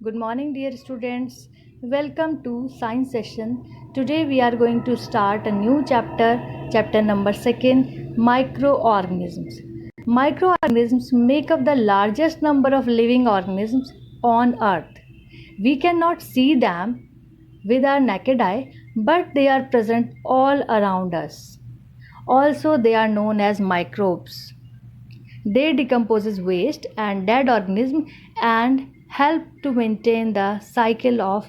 Good morning, dear students. Welcome to science session. Today we are going to start a new chapter number 2, microorganisms. Microorganisms make up the largest number of living organisms on earth. We cannot see them with our naked eye, but they are present all around us. Also, they are known as microbes. They decomposes waste and dead organisms and help to maintain the cycle of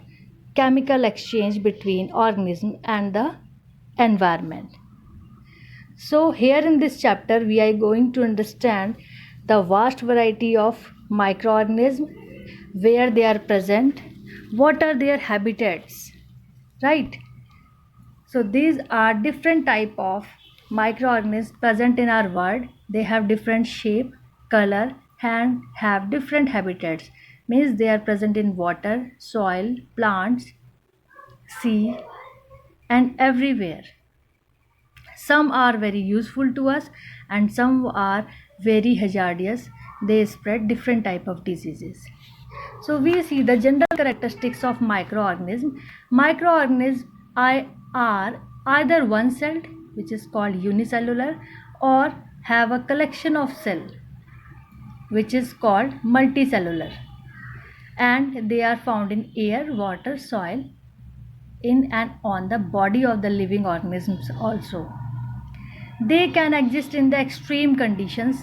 chemical exchange between organism and the environment. So here in this chapter we are going to understand the vast variety of microorganisms, where they are present, what are their habitats, right? So these are different type of microorganisms present in our world. They have different shape, color, and have different habitats. Means they are present in water, soil, plants, sea, and everywhere. Some are very useful to us and some are very hazardous. They spread different type of diseases. So we see the general characteristics of microorganisms. Microorganisms are either one-celled, which is called unicellular, or have a collection of cells, which is called multicellular. And they are found in air, water, soil, in and on the body of the living organisms also. They can exist in the extreme conditions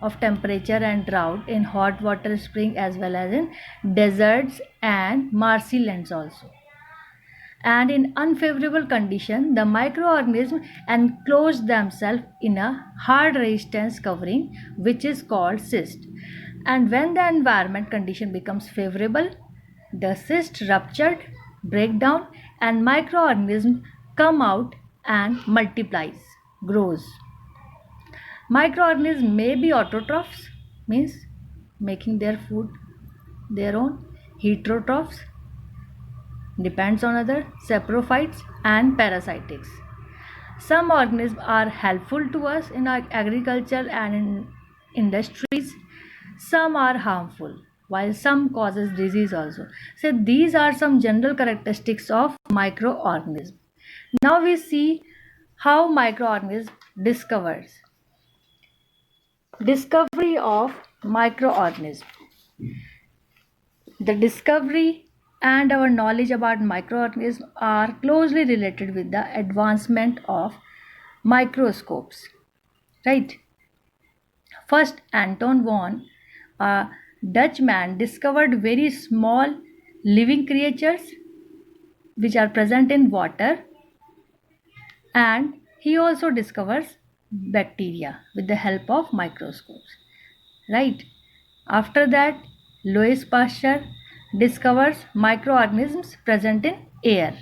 of temperature and drought in hot water spring as well as in deserts and marshy lands also. And in unfavorable condition, the microorganisms enclose themselves in a hard resistance covering which is called cyst. And when the environment condition becomes favorable, the cyst ruptured, break down, and microorganisms come out and multiplies, grows. Microorganisms may be autotrophs, means making their food their own, heterotrophs, depends on other, saprophytes, and parasitics. Some organisms are helpful to us in our agriculture and in industries. Some are harmful, while some causes disease also. So these are some general characteristics of microorganism. Now we see how microorganism discovers. Discovery of microorganism. The discovery and our knowledge about microorganisms are closely related with the advancement of microscopes, right? First, Anton von, a Dutchman, discovered very small living creatures which are present in water, and he also discovers bacteria with the help of microscopes, right? After that, Louis Pasteur discovers microorganisms present in air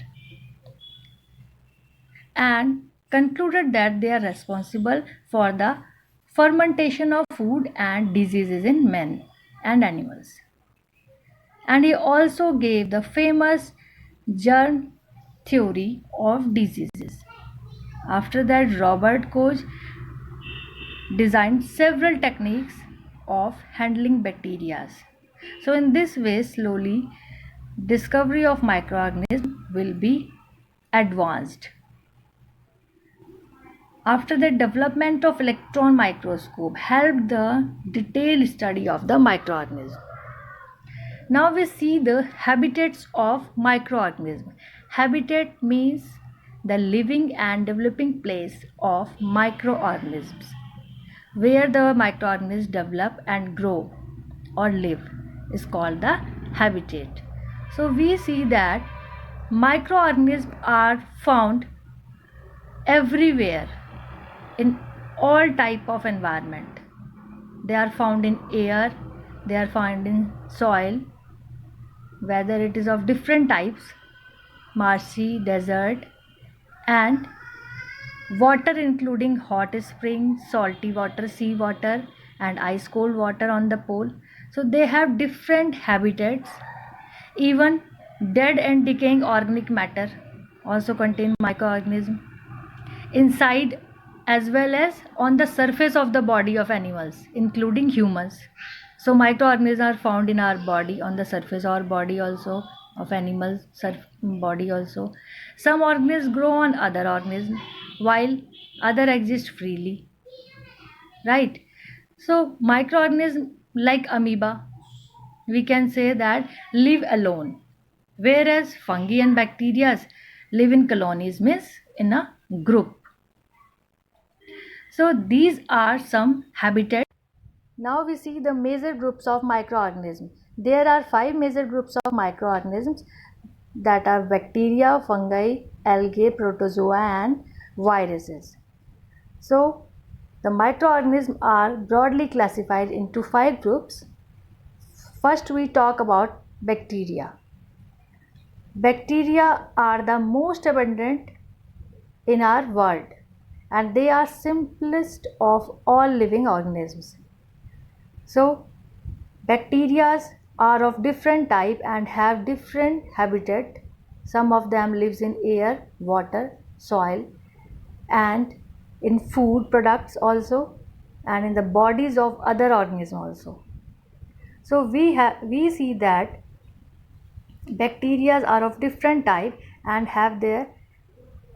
and concluded that they are responsible for the fermentation of food and diseases in men and animals. And he also gave the famous germ theory of diseases. After that, Robert Koch designed several techniques of handling bacteria. So in this way, slowly discovery of microorganisms will be advanced. After the development of electron microscope helped the detailed study of the microorganism. Now we see the habitats of microorganism. Habitat means the living and developing place of microorganisms, where the microorganisms develop and grow or live is called the habitat. So we see that microorganisms are found everywhere in all type of environment. They are found in air, they are found in soil, whether it is of different types, marshy, desert, and water including hot spring, salty water, sea water, and ice cold water on the pole. So they have different habitats. Even dead and decaying organic matter also contain microorganisms inside as well as on the surface of the body of animals including humans. So microorganisms are found in our body, on the surface of our body also, of animals body also. Some organisms grow on other organisms while other exist freely, right? So microorganisms like amoeba, we can say that live alone, whereas fungi and bacteria live in colonies, means in a group. So these are some habitats. Now we see the major groups of microorganisms. There are five major groups of microorganisms, that are bacteria, fungi, algae, protozoa and viruses. So the microorganisms are broadly classified into five groups. First we talk about bacteria. Bacteria are the most abundant in our world and they are simplest of all living organisms. So bacteria are of different type and have different habitat. Some of them lives in air, water, soil and in food products also, and in the bodies of other organisms also. So we see that bacteria are of different type and have their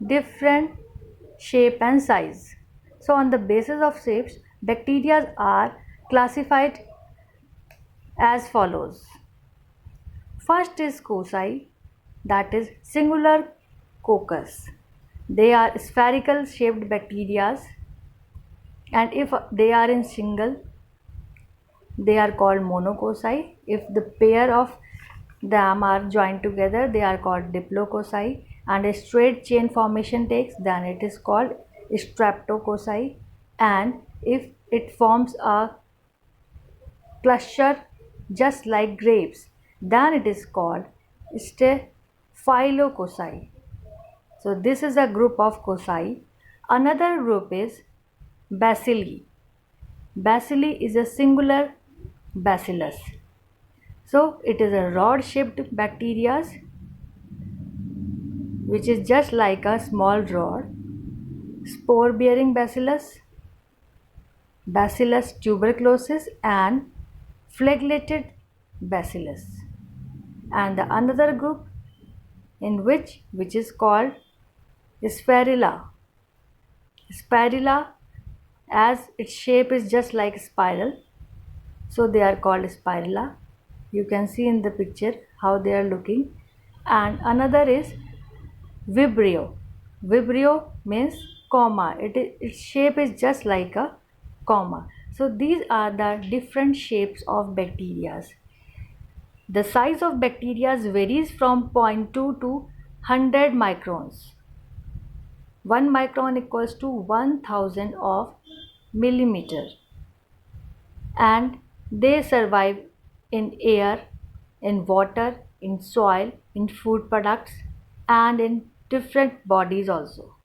different shape and size. So on the basis of shapes, bacteria are classified as follows. First is cocci, that is singular coccus. They are spherical shaped bacteria, and if they are in single, they are called monococci. If the pair of them are joined together, they are called diplococci, and a straight chain formation takes, then it is called streptococci, and if it forms a cluster just like grapes, then it is called staphylococci. So this is a group of cocci. Another group is bacilli. Bacilli is a singular bacillus. So it is a rod shaped bacteria which is just like a small rod. Spore bearing bacillus, Bacillus tuberculosis and flagellated bacillus. And the another group in which is called Spirilla. Spirilla, as its shape is just like spiral, so they are called spirilla. You can see in the picture how they are looking. And another is Vibrio. Vibrio means comma. Its shape is just like a comma. So these are the different shapes of bacteria. The size of bacteria varies from zero point 0.2 to 100 microns. 1 micron equals to 1000 of millimeter, and they survive in air, in water, in soil, in food products and in different bodies also.